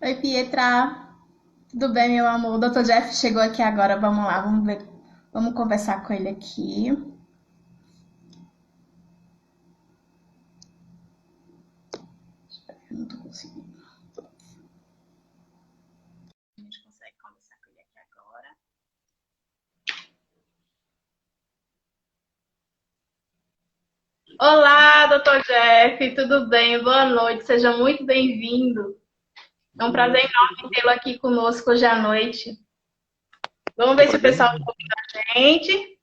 Oi, Pietra. Tudo bem, meu amor? O Dr. Jeff chegou aqui agora. Vamos lá, vamos ver. Vamos conversar com ele aqui. Eu não tô conseguindo. A gente consegue conversar com ele aqui agora. Olá, Dr. Jeff. Tudo bem? Boa noite. Seja muito bem-vindo. É um prazer Muito enorme tê-lo aqui conosco hoje à noite. Vamos o ver se o prazer é pessoal meu. está ouvindo a gente.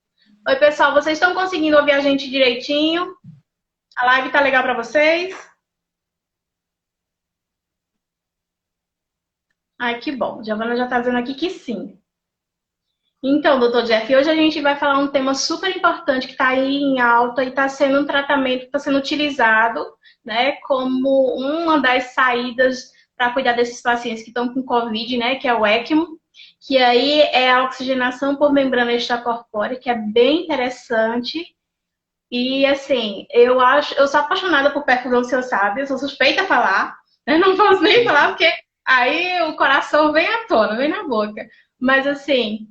Oi, pessoal. Vocês estão conseguindo ouvir a gente direitinho? A live tá legal para vocês? Ai, que bom. Giovana já está dizendo aqui que sim. Então, doutor Jeff, hoje a gente vai falar um tema super importante que está aí em alta e está sendo um tratamento que está sendo utilizado, né, como uma das saídas para cuidar desses pacientes que estão com Covid, né, que é o ECMO, que aí é a oxigenação por membrana extracorpórea, que é bem interessante. E assim, eu sou apaixonada por perfusão, se eu sabe, eu sou suspeita a falar, né? Não posso nem falar Uhum. porque aí o coração vem à tona, vem na boca. Mas assim,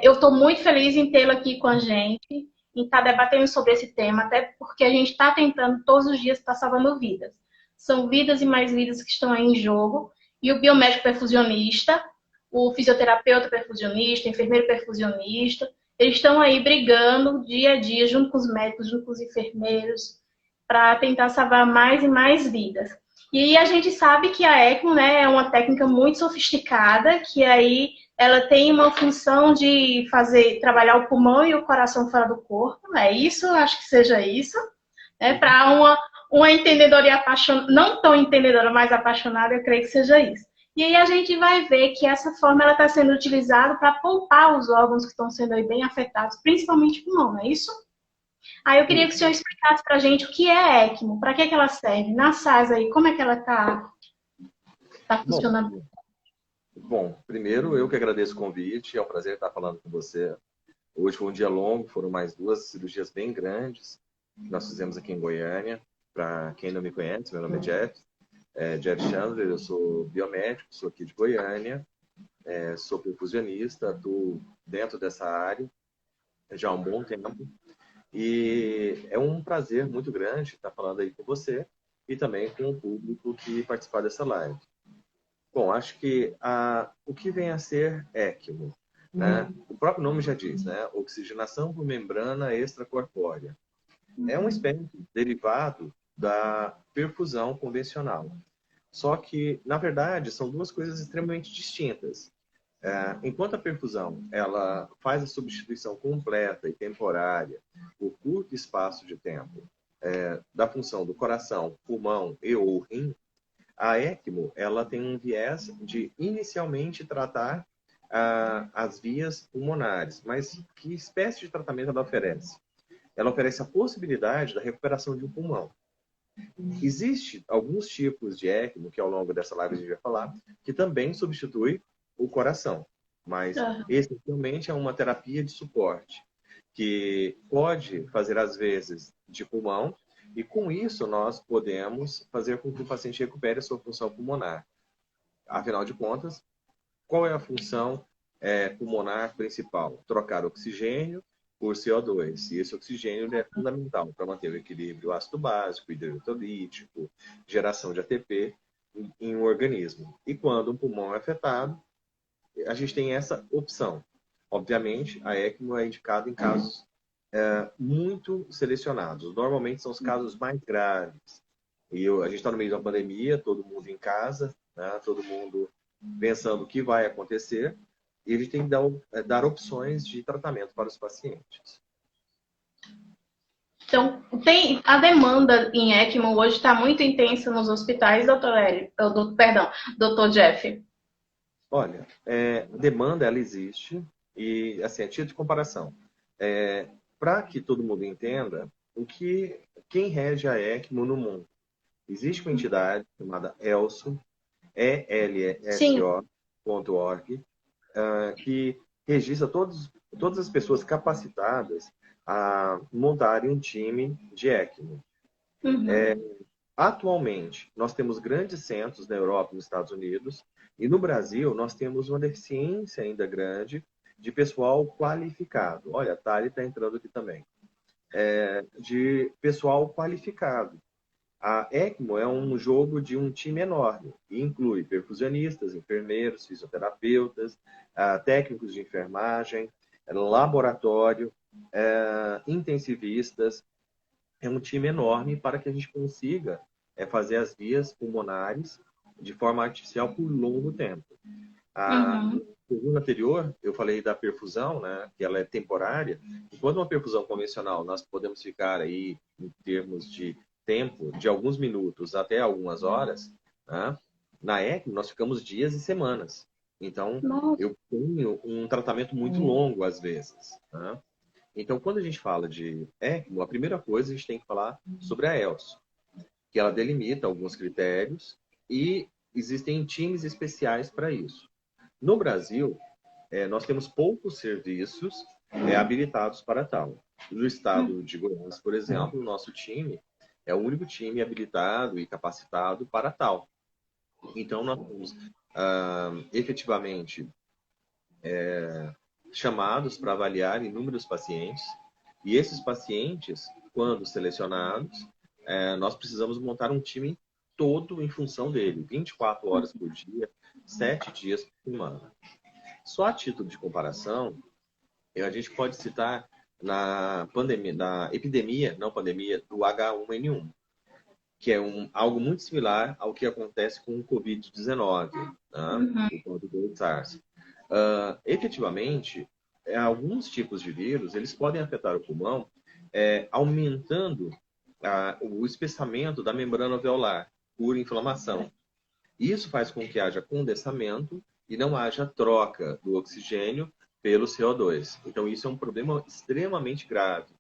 eu estou muito feliz em tê-lo aqui com a gente, em estar debatendo sobre esse tema, até porque a gente está tentando todos os dias estar salvando vidas. São vidas e mais vidas que estão aí em jogo. E o biomédico perfusionista, o fisioterapeuta perfusionista, o enfermeiro perfusionista, eles estão aí brigando dia a dia, junto com os médicos, junto com os enfermeiros, para tentar salvar mais e mais vidas. E a gente sabe que a ECMO, né, é uma técnica muito sofisticada, que aí ela tem uma função de fazer trabalhar o pulmão e o coração fora do corpo, é isso, acho que seja isso, né, Uhum. para uma entendedora e apaixonada, não tão entendedora, mas apaixonada, eu creio que seja isso. E aí a gente vai ver que essa forma ela está sendo utilizada para poupar os órgãos que estão sendo aí bem afetados, principalmente o pulmão, não é isso? Aí eu queria que o senhor Isso. explicasse para a gente o que é ECMO, para que ela serve, na SAS aí, como é que ela tá Bom, funcionando. primeiro eu que agradeço o convite, é um prazer estar falando com você. Hoje foi um dia longo, foram mais duas cirurgias bem grandes que nós fizemos aqui em Goiânia. Para quem não me conhece, meu nome é Jeff Chandler, eu sou biomédico, sou aqui de Goiânia, sou perfusionista, atuo dentro dessa área já há um bom tempo. E é um prazer muito grande estar falando aí com você e também com o público que participar dessa live. Bom, acho que o que vem a ser ECMO, né? O próprio nome já diz, né? Oxigenação por membrana extracorpórea. É um espécie derivado da perfusão convencional. Só que, na verdade, são duas coisas extremamente distintas. Enquanto a perfusão ela faz a substituição completa e temporária por curto espaço de tempo da função do coração, pulmão e ou rim, a ECMO, ela tem um viés de inicialmente tratar as vias pulmonares, mas que espécie de tratamento ela oferece? Ela oferece a possibilidade da recuperação de um pulmão. Existe alguns tipos de ECMO, que ao longo dessa live a gente vai falar, que também substitui o coração, mas essencialmente é uma terapia de suporte, que pode fazer às vezes de pulmão, e com isso nós podemos fazer com que o paciente recupere a sua função pulmonar. Afinal de contas, qual é a função pulmonar principal? Trocar oxigênio por CO2. E esse oxigênio é fundamental para manter o equilíbrio ácido básico, hidroeletrolítico, geração de ATP em um organismo. E quando o pulmão é afetado, a gente tem essa opção. Obviamente, a ECMO é indicada em casos muito selecionados. Normalmente são os casos mais graves. A gente está no meio da pandemia, todo mundo em casa, né? Todo mundo pensando o que vai acontecer, e ele tem que dar opções de tratamento para os pacientes. Então, tem a demanda em ECMO hoje está muito intensa nos hospitais, doutor Hélio, perdão, doutor Jeff. Olha, demanda ela existe e assim, a título de comparação, para que todo mundo entenda quem rege a ECMO no mundo. Existe uma entidade chamada ELSO, Sim. elso.org, que registra todas as pessoas capacitadas a montarem um time de ECMO. Uhum. atualmente, nós temos grandes centros na Europa e nos Estados Unidos, e no Brasil nós temos uma deficiência ainda grande de pessoal qualificado. Olha, a Thali está entrando aqui também. De pessoal qualificado. A ECMO é um jogo de um time enorme, e inclui perfusionistas, enfermeiros, fisioterapeutas, técnicos de enfermagem, laboratório, intensivistas. É um time enorme para que a gente consiga fazer as vias pulmonares de forma artificial por longo tempo. Uhum. No segundo anterior, eu falei da perfusão, né, que ela é temporária. Enquanto uma perfusão convencional, nós podemos ficar aí, em termos de tempo, de alguns minutos até algumas horas, né? Na ECMO, nós ficamos dias e semanas. Então, Nossa. eu tenho um tratamento muito longo, às vezes. Né? Então, quando a gente fala de ECMO, a primeira coisa a gente tem que falar sobre a ELSO, que ela delimita alguns critérios e existem times especiais para isso. No Brasil, nós temos poucos serviços habilitados para tal. No estado de Goiás, por exemplo, o nosso time é o único time habilitado e capacitado para tal. Então, nós temos efetivamente chamados para avaliar inúmeros pacientes, e esses pacientes, quando selecionados, nós precisamos montar um time todo em função dele, 24 horas por dia, 7 dias por semana. Só a título de comparação, a gente pode citar na pandemia, na epidemia, não pandemia, do H1N1, que é algo muito similar ao que acontece com o Covid-19, né? O Covid SARS. Efetivamente, alguns tipos de vírus, eles podem afetar o pulmão, aumentando o espessamento da membrana alveolar por inflamação. Isso faz com que haja condensamento e não haja troca do oxigênio pelo CO2. Então, isso é um problema extremamente grave.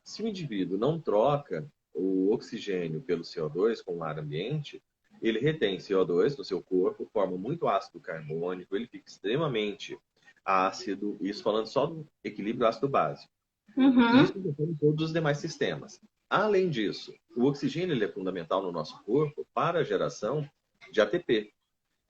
Se o indivíduo não troca o oxigênio pelo CO2 com o ar ambiente, ele retém CO2 no seu corpo, forma muito ácido carbônico, ele fica extremamente ácido, isso falando só do equilíbrio ácido-base. Uhum. Isso em todos os demais sistemas. Além disso, o oxigênio ele é fundamental no nosso corpo para a geração de ATP.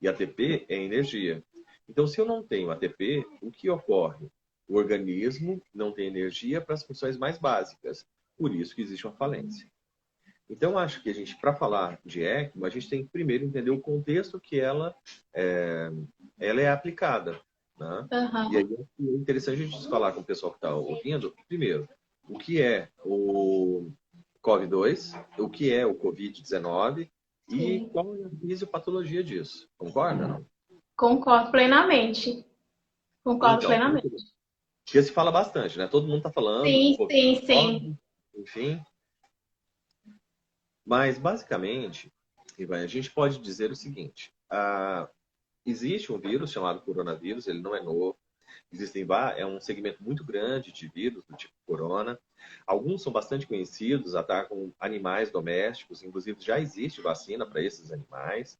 E ATP é energia. Então, se eu não tenho ATP, o que ocorre? O organismo não tem energia para as funções mais básicas. Por isso que existe uma falência. Então, acho que a gente, para falar de ECMO, a gente tem que primeiro entender o contexto que ela é aplicada. Né? E aí é interessante a gente falar com o pessoal que está ouvindo, primeiro, o que é o COVID-2, o que é o COVID-19 e qual é a fisiopatologia disso. Concorda, não? Concordo plenamente. Concordo Então, plenamente. porque se fala bastante, né? Todo mundo está falando do Sim, sim, sim. COVID-19, enfim. Mas, basicamente, Ivan, a gente pode dizer o seguinte. Existe um vírus chamado coronavírus, ele não é novo. É um segmento muito grande de vírus do tipo corona. Alguns são bastante conhecidos, atacam animais domésticos, inclusive já existe vacina para esses animais.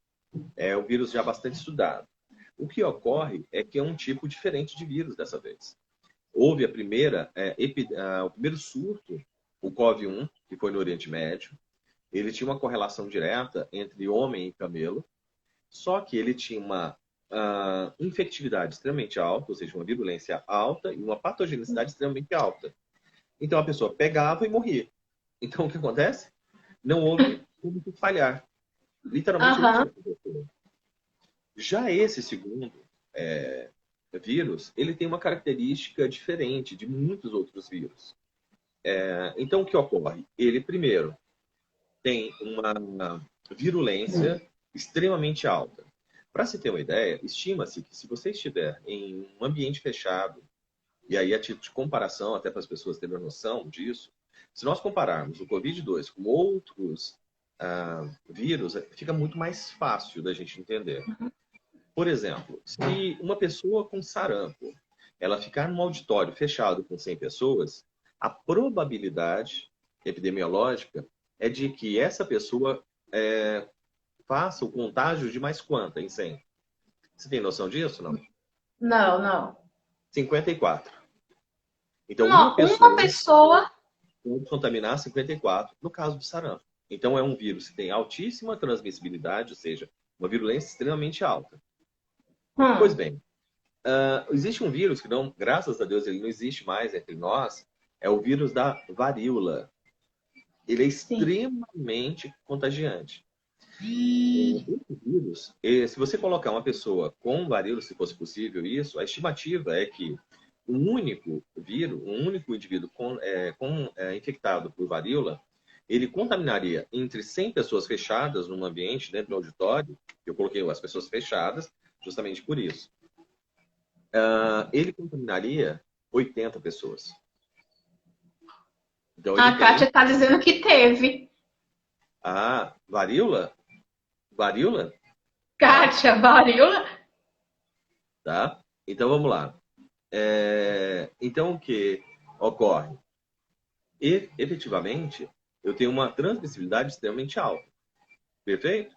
É um vírus já bastante estudado. O que ocorre é que é um tipo diferente de vírus dessa vez. Houve o primeiro surto, o COV-1, que foi no Oriente Médio. Ele tinha uma correlação direta entre homem e camelo, só que ele tinha uma infectividade extremamente alta, ou seja, uma virulência alta e uma patogenicidade extremamente alta. Então a pessoa pegava e morria. Então o que acontece? Não houve como falhar. Literalmente não tinha como. Já esse segundo vírus, ele tem uma característica diferente de muitos outros vírus. Então o que ocorre? Ele primeiro tem uma virulência extremamente alta. Para se ter uma ideia, estima-se que se você estiver em um ambiente fechado, e aí a título de comparação, até para as pessoas terem uma noção disso, se nós compararmos o Covid-2 com outros vírus, fica muito mais fácil da gente entender. Por exemplo, se uma pessoa com sarampo, ela ficar num auditório fechado com 100 pessoas, a probabilidade epidemiológica é de que essa pessoa faça o contágio de mais quanta em 100? Você tem noção disso, não? Não, não. 54. Então, Uma pessoa pode contaminar 54 no caso do sarampo. Então, é um vírus que tem altíssima transmissibilidade, ou seja, uma virulência extremamente alta. Pois bem, existe um vírus que, não, graças a Deus, ele não existe mais entre nós, é o vírus da varíola. Ele é extremamente contagiante. Esse vírus, se você colocar uma pessoa com varíola, se fosse possível isso, a estimativa é que um único vírus, um único indivíduo infectado por varíola, ele contaminaria entre 100 pessoas fechadas num ambiente, dentro do auditório, eu coloquei as pessoas fechadas justamente por isso. Ele contaminaria 80 pessoas. Então, a Kátia está dizendo que teve. Varíola? Varíola? Kátia, varíola? Tá? Então, vamos lá. Então, o que ocorre? Efetivamente, eu tenho uma transmissibilidade extremamente alta. Perfeito?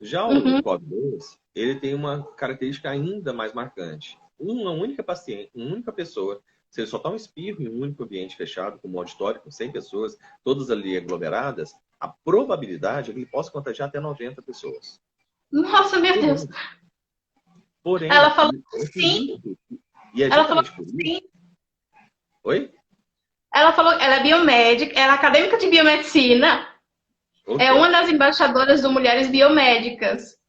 Já o COVID-2, ele tem uma característica ainda mais marcante. Uma única paciente, uma única pessoa, se ele soltar um espirro em um único ambiente fechado, como um auditório com 100 pessoas, todas ali aglomeradas, a probabilidade é que ele possa contagiar até 90 pessoas. Nossa, meu Deus! Porém, ela falou sim. E ela falou sim. Oi? Ela falou, ela é biomédica, ela é acadêmica de biomedicina. Okay. É uma das embaixadoras do Mulheres Biomédicas.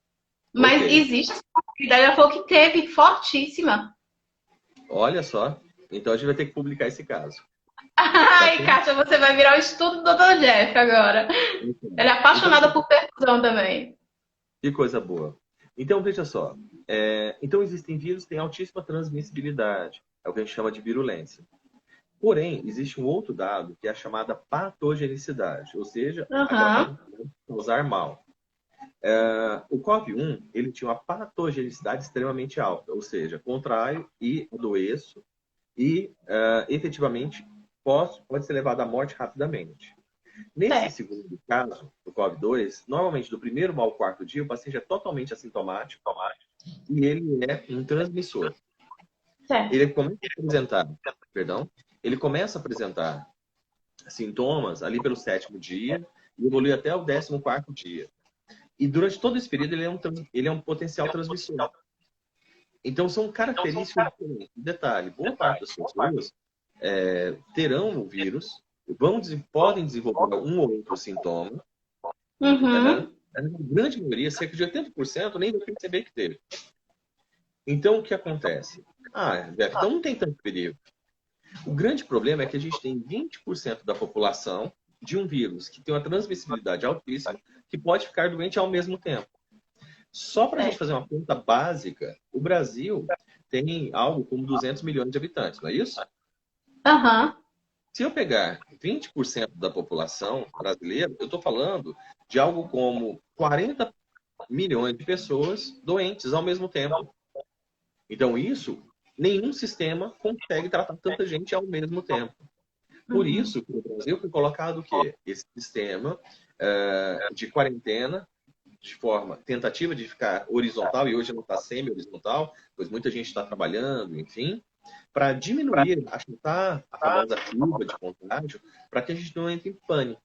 Mas existe essa possibilidade. Ela falou que teve, fortíssima. Olha só. Então a gente vai ter que publicar esse caso. Ai, Kátia, você vai virar o estudo do Dr. Jeff agora. Ela é apaixonada por perfusão também. Que coisa boa. Então, veja só. Então existem vírus que têm altíssima transmissibilidade. É o que a gente chama de virulência. Porém, existe um outro dado que é a chamada patogenicidade, ou seja, causar mal. O COVID-1 ele tinha uma patogenicidade extremamente alta, ou seja, contraio e adoeço e efetivamente pode ser levado à morte rapidamente. Nesse segundo caso, do COVID-2, normalmente do primeiro ao quarto dia, o paciente é totalmente assintomático e ele é um transmissor. Ele começa a apresentar sintomas ali pelo 7º dia e evolui até o 14º dia. E durante todo esse período ele é um potencial transmissor. Então são características diferentes. Detalhe, boa parte das pessoas terão o vírus, podem desenvolver um ou outro sintoma. A grande maioria, cerca de 80%, nem vai perceber que teve. Então o que acontece? Jeff, então não tem tanto perigo. O grande problema é que a gente tem 20% da população de um vírus que tem uma transmissibilidade altíssima que pode ficar doente ao mesmo tempo. Só para a gente fazer uma conta básica, o Brasil tem algo como 200 milhões de habitantes, não é isso? Se eu pegar 20% da população brasileira, eu estou falando de algo como 40 milhões de pessoas doentes ao mesmo tempo. Então isso, nenhum sistema consegue tratar tanta gente ao mesmo tempo. Por isso que no Brasil foi colocado o quê? Esse sistema de quarentena, de forma tentativa de ficar horizontal, e hoje não está semi-horizontal, pois muita gente está trabalhando, enfim, para diminuir, achutar a famosa curva de contágio, para que a gente não entre em pânico.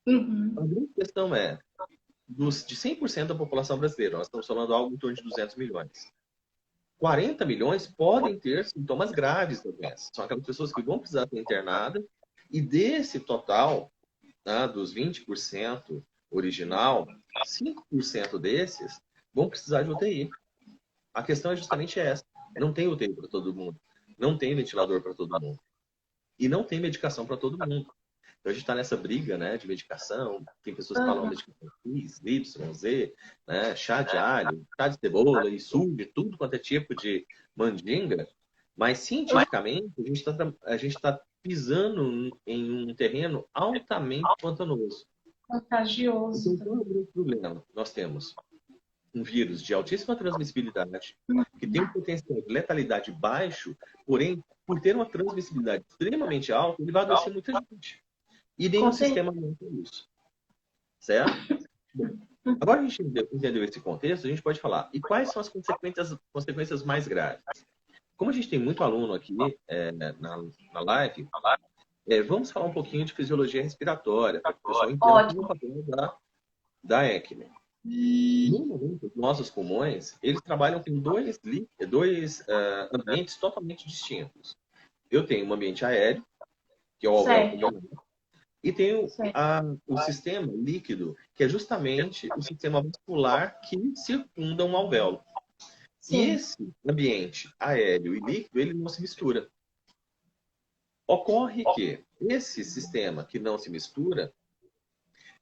A grande questão é, de 100% da população brasileira, nós estamos falando algo em torno de 200 milhões. 40 milhões podem ter sintomas graves da doença. São aquelas pessoas que vão precisar ser internadas. E desse total, dos 20% original, 5% desses vão precisar de UTI. A questão é justamente essa. Não tem UTI para todo mundo. Não tem ventilador para todo mundo. E não tem medicação para todo mundo. Então a gente está nessa briga, né, de medicação. Tem pessoas que falam medicação X, Y, Z, né, chá de alho, chá de cebola e suco de tudo quanto é tipo de mandinga. Mas cientificamente a gente está pisando em um terreno altamente pantanoso. Contagioso. Então qual é o grande problema? Nós temos um vírus de altíssima transmissibilidade, que tem um potencial de letalidade baixo, porém, por ter uma transmissibilidade extremamente alta, ele vai adoecer muita gente. E nenhum sistema aguenta isso. Certo? Bom, agora a gente entendeu esse contexto, a gente pode falar. E quais são as consequências mais graves? Como a gente tem muito aluno aqui na live, Vamos falar um pouquinho de fisiologia respiratória, para que o pessoal entenda como é o Ótimo. papel da ECMO. Normalmente, os nossos pulmões, eles trabalham com dois ambientes totalmente distintos. Eu tenho um ambiente aéreo, que é o alvéolo Certo, pulmonar, e tenho certo. o sistema líquido, que é justamente o sistema vascular que circunda um alvéolo. E Sim, esse ambiente aéreo e líquido, ele não se mistura. Ocorre que esse sistema que não se mistura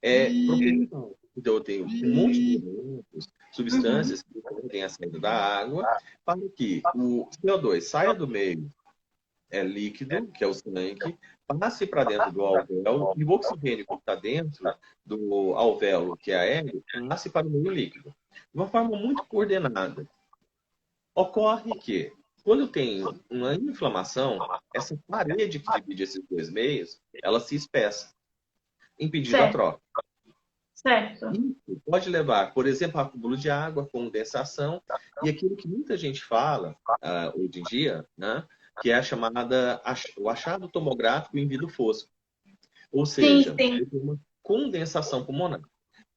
é proposital. Então, eu tenho um monte de elementos, uhum, substâncias que podem a saída da água, para que o CO2 saia do meio líquido, que é o sangue, passe para dentro do alvéolo e o oxigênio que está dentro do alvéolo, que é aéreo, passe para o meio líquido. De uma forma muito coordenada. Ocorre que, quando eu tenho uma inflamação, essa parede que divide esses dois meios, ela se espessa, impedindo a certo, troca. certo. Isso pode levar, por exemplo, a acúmulo de água, condensação, e aquilo que muita gente fala hoje em dia, né, que é a chamada o achado tomográfico em vidro fosco. Ou Sim, seja, sim. eu tenho uma condensação pulmonar.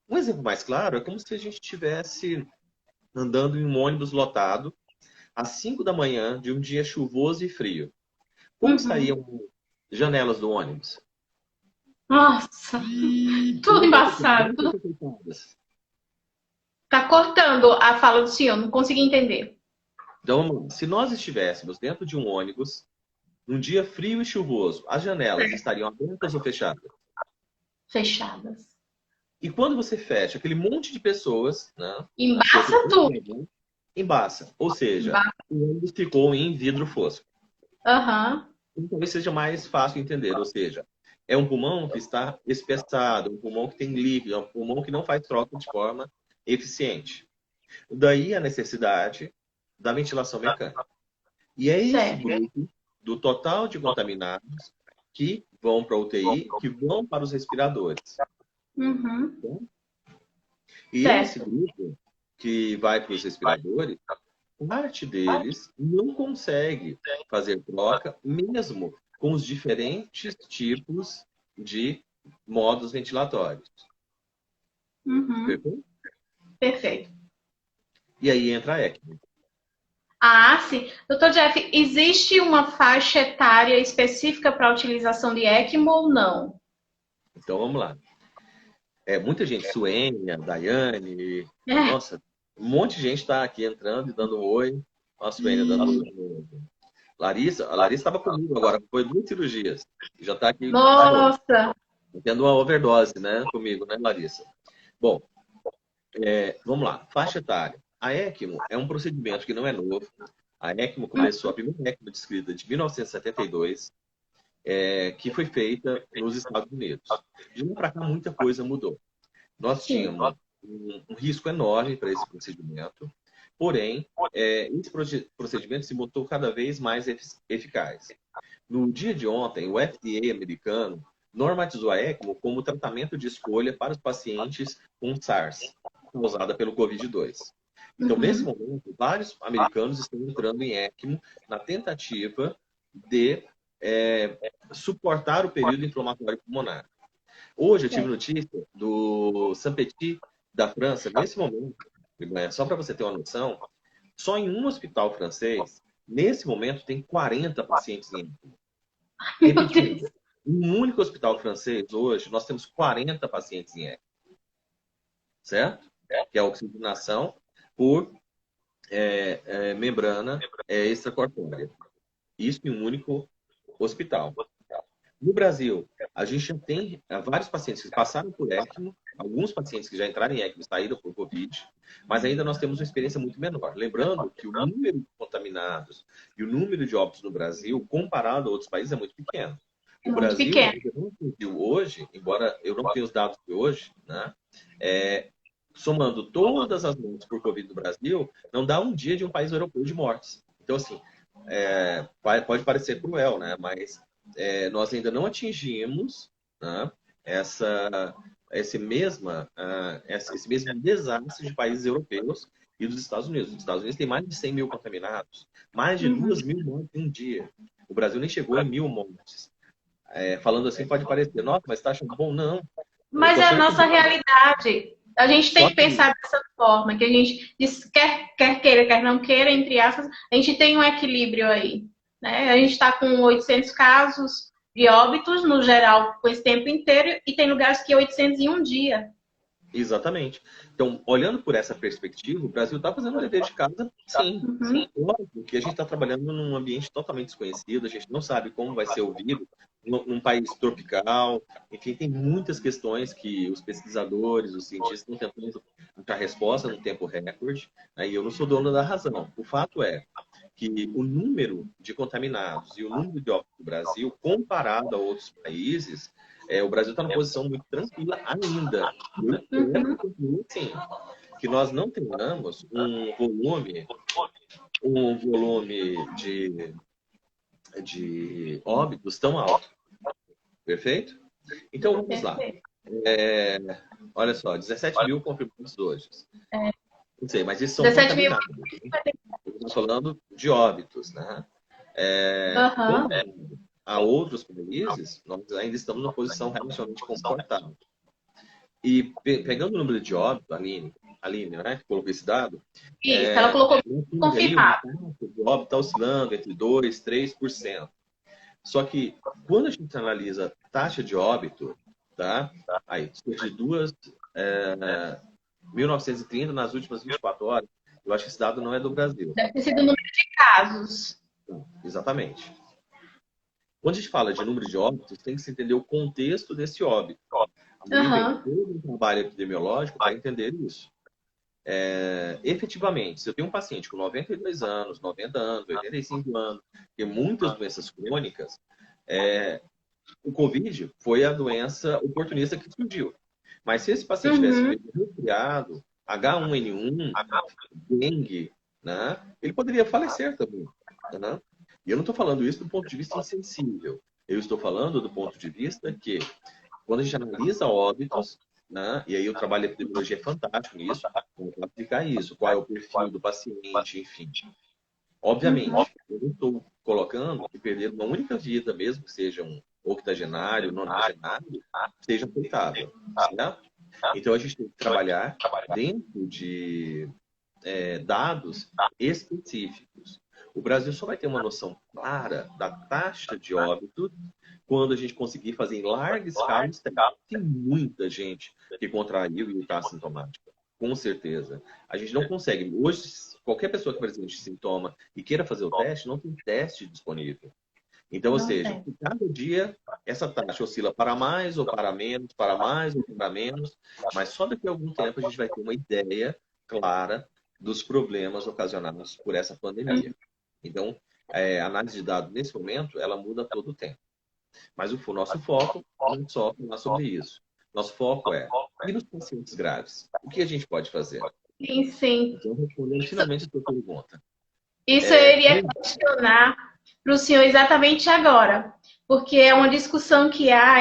Um exemplo mais claro é como se a gente estivesse andando em um ônibus lotado às 5 da manhã de um dia chuvoso e frio. Como Uhum. estariam janelas do ônibus? Nossa, tudo embaçado. Brancas ou fechadas? Tá cortando a fala do senhor, não consegui entender. Então, se nós estivéssemos dentro de um ônibus, num dia frio e chuvoso, as janelas estariam abertas ou fechadas? Fechadas. E quando você fecha aquele monte de pessoas, né, que Embaça ocupam tudo. o embaça. Ou seja, Embaça. o ônibus ficou em vidro fosco. Aham. Então, talvez seja mais fácil entender. Ou seja, é um pulmão que está espessado, um pulmão que tem líquido, é um pulmão que não faz troca de forma eficiente. Daí a necessidade da ventilação mecânica. E é esse Certo. grupo do total de contaminados que vão para a UTI, que vão para os respiradores. Uhum. Tá? E esse Certo. grupo que vai para os respiradores, parte deles não consegue fazer troca, mesmo com os diferentes tipos de modos ventilatórios. Uhum. Perfeito? Perfeito. E aí entra a ECMO. Ah, sim. Doutor Jeff, existe uma faixa etária específica para a utilização de ECMO ou não? Então vamos lá. Muita gente, Suênia, Daiane, É. nossa, um monte de gente está aqui entrando e dando um oi. Ó, a Suênia dando um oi. Larissa, a Larissa estava comigo agora, foi 2 cirurgias. Já está aqui de novo. Nossa. Tendo uma overdose, né, comigo, né, Larissa? Bom, vamos lá. Faixa etária. A ECMO é um procedimento que não é novo. A ECMO começou, a primeira ECMO descrita de 1972, que foi feita nos Estados Unidos. De lá para cá, muita coisa mudou. Nós Sim. tínhamos um risco enorme para esse procedimento, porém, esse procedimento se mostrou cada vez mais eficaz. No dia de ontem, o FDA americano normatizou a ECMO como tratamento de escolha para os pacientes com SARS, causada pelo Covid-2. Então, nesse Uhum. momento, vários americanos estão entrando em ECMO na tentativa de suportar o período inflamatório pulmonar. Hoje eu tive Certo. notícia do Saint-Petit da França, nesse momento, só para você ter uma noção, só em um hospital francês, nesse momento, tem 40 pacientes em ECMO. Meu Repetindo, Deus. em um único hospital francês, hoje, nós temos 40 pacientes em ECMO, certo? Que é a oxigenação por membrana extracorpórea. Isso em um único hospital. No Brasil, a gente já tem vários pacientes que passaram por ECMO, alguns pacientes que já entraram em ECMO e saíram por Covid, mas ainda nós temos uma experiência muito menor. Lembrando que o número de contaminados e o número de óbitos no Brasil, comparado a outros países, é muito pequeno. O Muito Brasil pequeno. ainda não atingiu hoje, embora eu não tenha os dados de hoje, né? Somando todas as mortes por Covid no Brasil, não dá um dia de um país europeu de mortes. Então, assim, pode parecer cruel, né? Mas nós ainda não atingimos, né, esse mesmo desastre de países europeus e dos Estados Unidos. Os Estados Unidos têm mais de 100 mil contaminados, mais de Uhum. 2.000 mortes em um dia. O Brasil nem chegou em 1.000 mortes. falando assim pode parecer, nossa, mas está achando bom? Não. Eu Mas tô é a achando nossa que realidade. A gente tem só que que, pensar dessa forma, que a gente quer queira, quer não queira, entre aspas, a gente tem um equilíbrio aí. Né? A gente está com 800 casos de óbitos, no geral, com esse tempo inteiro, e tem lugares que é 800 em um dia. exatamente. Então, olhando por essa perspectiva, o Brasil está fazendo o dever de casa, sim. Uhum. Óbvio que a gente está trabalhando num ambiente totalmente desconhecido, a gente não sabe como vai ser ouvido num país tropical. Enfim, tem muitas questões que os pesquisadores, os cientistas estão tentando achar resposta num tempo recorde. Aí eu não sou dono da razão. O fato é que o número de contaminados e o número de óbitos do Brasil, comparado a outros países, o Brasil está numa posição muito tranquila ainda. Eu espero que continue assim, que nós não tenhamos um volume de óbitos tão alto. Perfeito? Então vamos lá. Olha só, 17 mil confirmados hoje. Não sei, mas isso são 17 mil. contaminados. Estamos falando de óbitos, né? Uhum. Comparado a outros países, nós ainda estamos numa posição relativamente confortável. E pegando o número de óbitos, Aline, né, que colocou esse dado, Isso, ela colocou aí uma confirmado. taxa de óbito está oscilando entre 2% e 3%. Só que quando a gente analisa taxa de óbito, tá? Aí, de 1930 nas últimas 24 horas, eu acho que esse dado não é do Brasil. Deve ter sido o número de casos. Exatamente. Quando a gente fala de número de óbitos, tem que se entender o contexto desse óbito. Aí vem todo um trabalho epidemiológico para entender isso. Efetivamente, se eu tenho um paciente com 92 anos, 90 anos, 85 anos, tem muitas doenças crônicas, o Covid foi a doença oportunista que surgiu. Mas se esse paciente tivesse feito resfriado, H1N1, dengue, né, ele poderia falecer também. Né? E eu não estou falando isso do ponto de vista insensível. Eu estou falando do ponto de vista que, quando a gente analisa óbitos, né, e aí o trabalho de epidemiologia é fantástico nisso, como aplicar isso, qual é o perfil do paciente, enfim. Obviamente, eu não estou colocando que perder uma única vida, mesmo que seja um octogenário, nonagenário, seja aceitável. Certo? Então, a gente tem que trabalhar dentro de dados específicos. O Brasil só vai ter uma noção clara da taxa de óbito quando a gente conseguir fazer em larga escala. Tem muita gente que contraiu e está assintomática. Com certeza. A gente não consegue. Hoje, qualquer pessoa que apresente sintoma e queira fazer o teste, não tem teste disponível. Então, ou seja, cada dia essa taxa oscila para mais ou para menos, para mais ou para menos, mas só daqui a algum tempo a gente vai ter uma ideia clara dos problemas ocasionados por essa pandemia. Então, a análise de dados, nesse momento, ela muda a todo tempo. Mas o nosso foco não é só falar sobre isso. Nosso foco e nos pacientes graves? O que a gente pode fazer? Sim, sim. Então, respondendo finalmente a sua pergunta. Isso eu iria questionar para o senhor exatamente agora, porque é uma discussão que há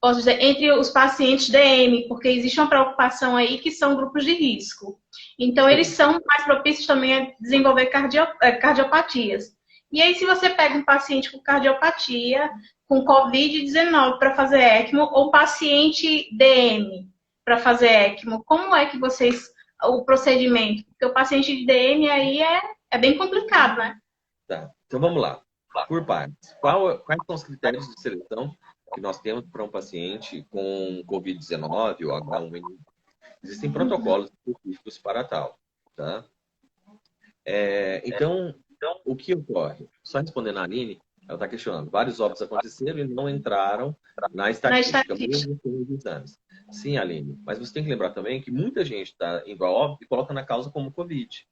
posso dizer, entre os pacientes DM, porque existe uma preocupação aí que são grupos de risco. Então, eles são mais propícios também a desenvolver cardiopatias. E aí, se você pega um paciente com cardiopatia, com Covid-19 para fazer ECMO, ou paciente DM para fazer ECMO, como é que vocês o procedimento? Porque o paciente de DM aí é bem complicado, né? Tá. Então vamos lá. Por partes. Quais são os critérios de seleção que nós temos para um paciente com Covid-19 ou H1N1? Existem protocolos específicos para tal. Tá? Então, o que ocorre? Só respondendo a Aline, ela está questionando. Vários óbitos aconteceram e não entraram na estatística, mesmo com os exames. Sim, Aline, mas você tem que lembrar também que muita gente está indo a óbito e coloca na causa como Covid.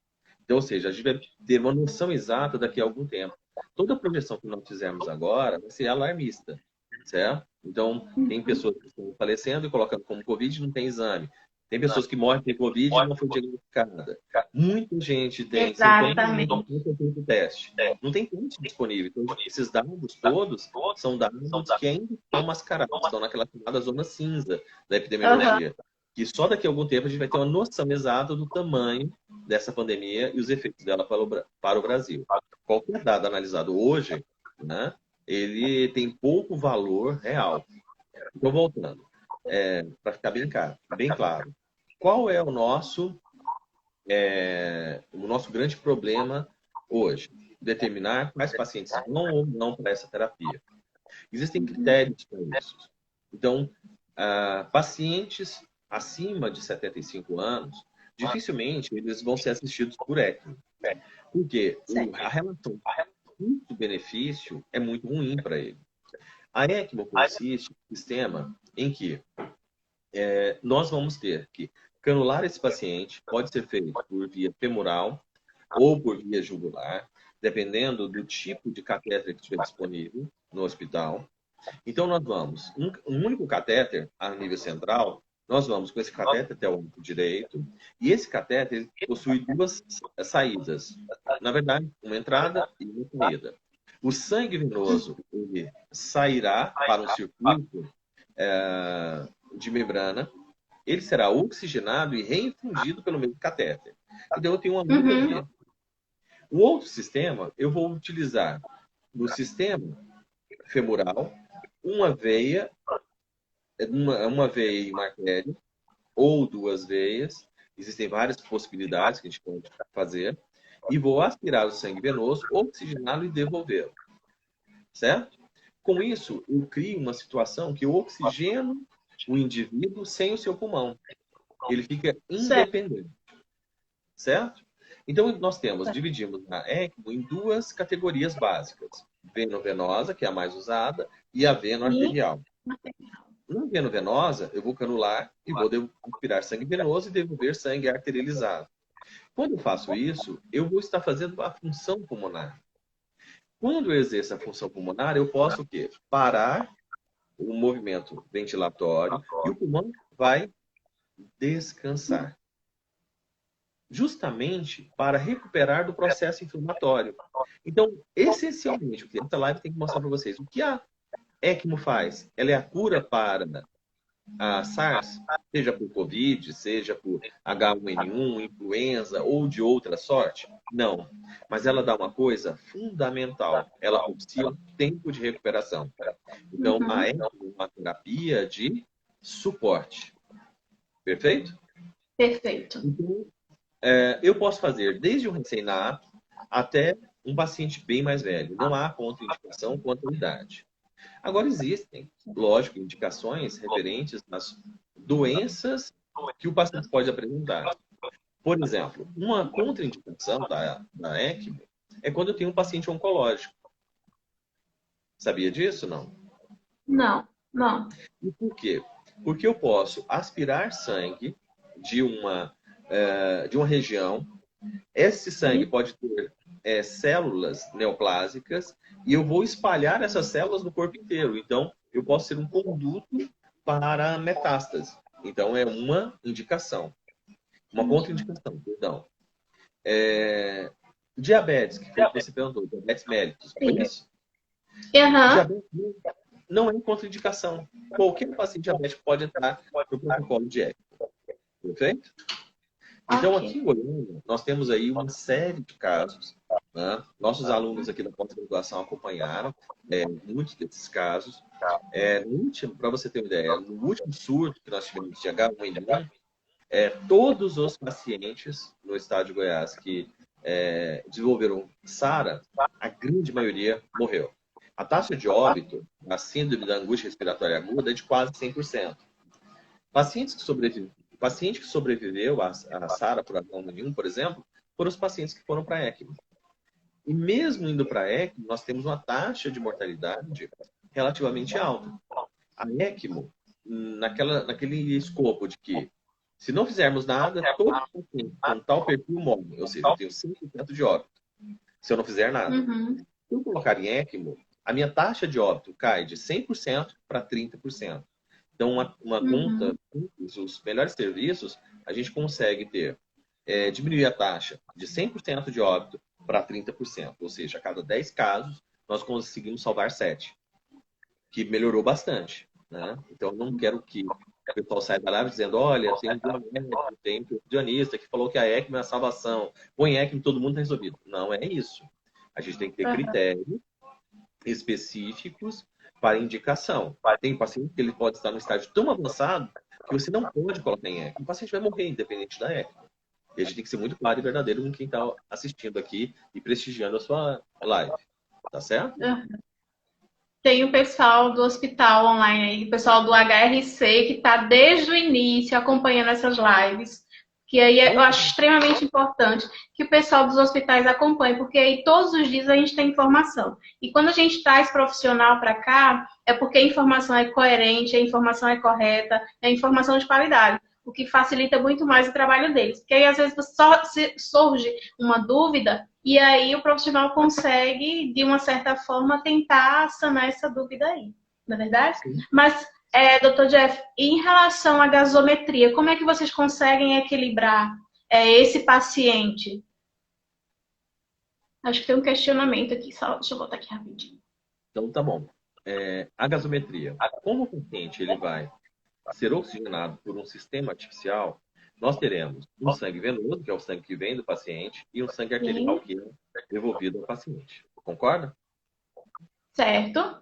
Então, ou seja, a gente vai ter uma noção exata daqui a algum tempo. Toda a projeção que nós fizemos agora vai ser alarmista, certo? Então, tem pessoas que estão falecendo e colocando como Covid e não tem exame. Tem pessoas que morrem de Covid e não foi diagnosticada. Muita gente tem sintomas não tem teste. Não tem teste disponível. Então, esses dados todos são dados que ainda estão mascarados, estão naquela chamada zona cinza da epidemiologia. Que só daqui a algum tempo a gente vai ter uma noção exata do tamanho dessa pandemia e os efeitos dela para o Brasil. Qualquer dado analisado hoje, né, ele tem pouco valor real. Então, voltando, para ficar bem claro, qual é o nosso grande problema hoje? Determinar quais pacientes vão ou não para essa terapia. Existem critérios para isso. Então, pacientes acima de 75 anos, dificilmente eles vão ser assistidos por ECMO. Porque a relação custo-benefício é muito ruim para ele. A ECMO consiste em um sistema em que nós vamos ter que canular esse paciente, pode ser feito por via femoral ou por via jugular, dependendo do tipo de catéter que estiver disponível no hospital. Então, nós vamos, um único catéter a nível central, nós vamos com esse catéter até o ombro direito, e esse catéter possui duas saídas. Na verdade, uma entrada e uma saída. O sangue venoso ele sairá para um circuito de membrana, ele será oxigenado e reinfundido pelo mesmo catéter. Então, eu tenho uma única via. O outro sistema, eu vou utilizar no sistema femoral, uma veia em artéria, ou duas veias, existem várias possibilidades que a gente pode fazer, e vou aspirar o sangue venoso, oxigená-lo e devolvê-lo. Certo? Com isso, eu crio uma situação que eu oxigeno o indivíduo sem o seu pulmão. Ele fica independente. Certo? Então, nós dividimos a ECMO em duas categorias básicas. Veno-venosa, que é a mais usada, e a veno-arterial. Na veno-venosa, eu vou canular e vou aspirar sangue venoso e devolver sangue arterializado. Quando eu faço isso, eu vou estar fazendo a função pulmonar. Quando eu exerço a função pulmonar, eu posso o quê? Parar o movimento ventilatório e o pulmão vai descansar. Justamente para recuperar do processo inflamatório. Então, essencialmente, o que essa live tem que mostrar para vocês. O que a ECMO faz? Ela é a cura para a SARS, seja por Covid, seja por H1N1, influenza ou de outra sorte? Não. Mas ela dá uma coisa fundamental. Ela propicia um tempo de recuperação. Então, a ECMO é uma terapia de suporte. Perfeito? Perfeito. Então, eu posso fazer desde um recém-nato até um paciente bem mais velho. Não há contraindicação quanto à idade. Agora, existem, lógico, indicações referentes às doenças que o paciente pode apresentar. Por exemplo, uma contraindicação da ECMO é quando eu tenho um paciente oncológico. Sabia disso, não? Não, não. E por quê? Porque eu posso aspirar sangue de uma região. Esse sangue pode ter células neoplásicas e eu vou espalhar essas células no corpo inteiro. Então, eu posso ser um conduto para metástase. Então, é uma indicação. Uma contraindicação, perdão. Diabetes, que foi o que você perguntou. Diabetes mellitus, foi isso? Diabetes não é contraindicação. Qualquer paciente diabético pode entrar no protocolo de ECMO. Perfeito? Então, aqui em Goiânia, nós temos aí uma série de casos. Né? Nossos alunos aqui da pós-graduação acompanharam muitos desses casos. Para você ter uma ideia, no último surto que nós tivemos de H1N1, todos os pacientes no estado de Goiás que desenvolveram SARA, a grande maioria morreu. A taxa de óbito na síndrome da angústia respiratória aguda é de quase 100%. Paciente que sobreviveu a SARA por H1N1, por exemplo, foram os pacientes que foram para a ECMO. E mesmo indo para a ECMO, nós temos uma taxa de mortalidade relativamente alta. A ECMO, naquele escopo de que, se não fizermos nada, todo paciente com tal perfil morre. Ou seja, eu tenho 5% de óbito, se eu não fizer nada. Se eu colocar em ECMO, a minha taxa de óbito cai de 100% para 30%. Então, uma conta, os melhores serviços, a gente consegue diminuir a taxa de 100% de óbito para 30%. Ou seja, a cada 10 casos, nós conseguimos salvar 7. Que melhorou bastante. Né? Então, eu não quero que o pessoal saia da live dizendo, olha, tem um perfusionista que falou que a ECMO é a salvação. Põe ECMO, todo mundo está resolvido. Não é isso. A gente tem que ter critério específicos para indicação. Tem paciente que ele pode estar no estágio tão avançado que você não pode colocar em ECMO. O paciente vai morrer independente da ECMO. E a gente tem que ser muito claro e verdadeiro com quem está assistindo aqui e prestigiando a sua live. Tá certo? Tem o pessoal do hospital online aí, o pessoal do HRC, que está desde o início acompanhando essas lives. Que aí eu acho extremamente importante que o pessoal dos hospitais acompanhe, porque aí todos os dias a gente tem informação. E quando a gente traz profissional para cá, é porque a informação é coerente, a informação é correta, é informação de qualidade, o que facilita muito mais o trabalho deles. Porque aí às vezes só surge uma dúvida e aí o profissional consegue, de uma certa forma, tentar sanar essa dúvida aí. Não é verdade? Sim. Mas Dr. Jeff, em relação à gasometria, como é que vocês conseguem equilibrar esse paciente? Acho que tem um questionamento aqui, só deixa eu voltar aqui rapidinho. Então, tá bom. A gasometria. Como o paciente ele vai ser oxigenado por um sistema artificial, nós teremos um sangue venoso, que é o sangue que vem do paciente, e um sangue arterial, que é devolvido ao paciente. Concorda? Certo.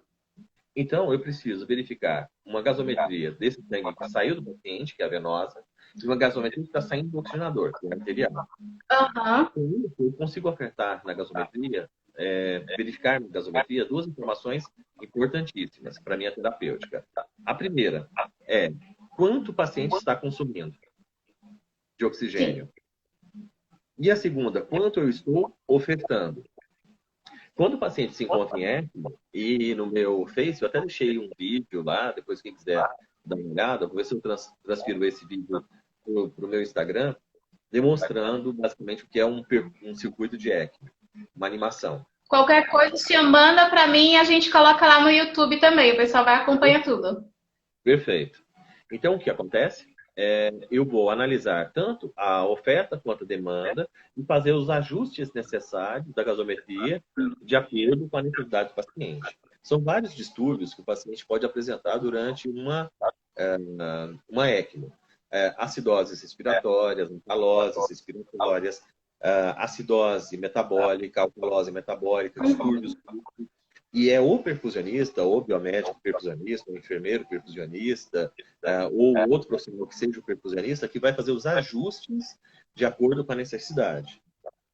Então, eu preciso verificar uma gasometria desse sangue que saiu do paciente, que é a venosa, e uma gasometria que está saindo do oxigenador, que é a arterial. Uhum. Eu consigo ofertar na gasometria, verificar na gasometria, duas informações importantíssimas para a minha terapêutica. A primeira é quanto o paciente está consumindo de oxigênio. Sim. E a segunda, quanto eu estou ofertando. Quando o paciente se encontra em ECMO, e no meu Face, eu até deixei um vídeo lá, depois quem quiser dar uma olhada, vou ver se eu transfiro esse vídeo para o meu Instagram, demonstrando basicamente o que é um circuito de ECMO, uma animação. Qualquer coisa, se manda para mim e a gente coloca lá no YouTube também, o pessoal vai acompanhar tudo. Perfeito. Então, o que acontece? Eu vou analisar tanto a oferta quanto a demanda e fazer os ajustes necessários da gasometria de acordo com a necessidade do paciente. São vários distúrbios que o paciente pode apresentar durante uma ECMO. Acidoses respiratórias, alcaloses respiratórias, acidose metabólica, alcalose metabólica, distúrbios. E é o perfusionista, ou biomédico perfusionista, ou enfermeiro perfusionista, ou outro profissional que seja o perfusionista, que vai fazer os ajustes de acordo com a necessidade.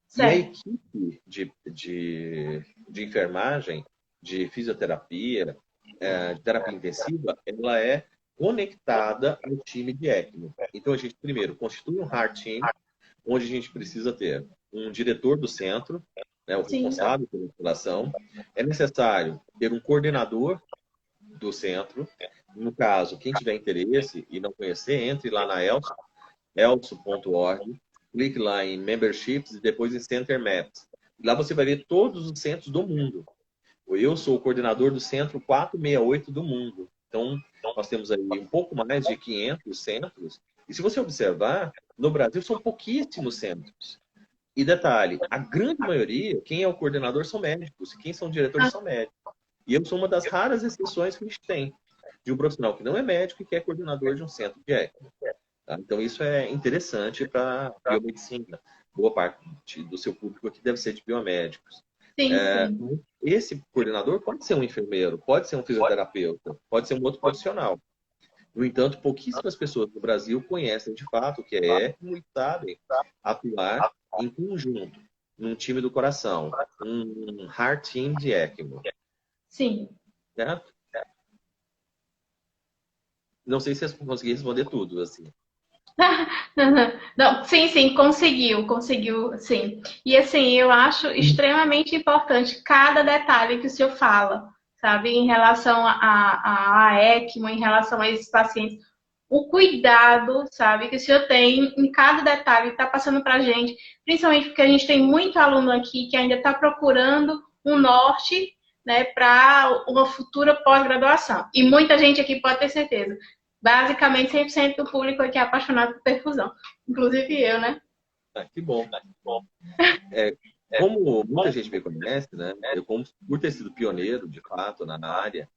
Certo. E a equipe de enfermagem, de fisioterapia, de terapia intensiva, ela é conectada ao time de ECMO. Então, a gente, primeiro, constitui um hard team, onde a gente precisa ter um diretor do centro, o responsável pela instalação. É necessário ter um coordenador do centro. No caso, quem tiver interesse e não conhecer, entre lá na elso.org, clique lá em Memberships e depois em Center Maps. Lá você vai ver todos os centros do mundo. Eu sou o coordenador do centro 468 do mundo. Então, nós temos aí um pouco mais de 500 centros. E se você observar, no Brasil são pouquíssimos centros. E detalhe, a grande maioria, quem é o coordenador são médicos, quem são diretores são médicos. E eu sou uma das raras exceções que a gente tem de um profissional que não é médico e que é coordenador de um centro de ECMO. Tá? Então isso é interessante para a biomedicina. Boa parte do seu público aqui deve ser de biomédicos. Sim. Esse coordenador pode ser um enfermeiro, pode ser um fisioterapeuta, pode ser um outro profissional. No entanto, pouquíssimas pessoas no Brasil conhecem de fato o que é ECMO e sabem atuar em conjunto, num time do coração, um hard team de ECMO. Sim. Certo? Não sei se eu consegui responder tudo, assim. Não, sim, conseguiu, sim. E assim, eu acho extremamente importante cada detalhe que o senhor fala, sabe, em relação a ECMO, em relação a esses pacientes. O cuidado, sabe, que o senhor tem em cada detalhe que está passando para a gente, principalmente porque a gente tem muito aluno aqui que ainda está procurando um norte, né, para uma futura pós-graduação. E muita gente aqui pode ter certeza. Basicamente, 100% do público aqui é apaixonado por perfusão. Inclusive eu, né? Que bom. Como muita gente me conhece, né? Eu, por ter sido pioneiro, de fato, na área,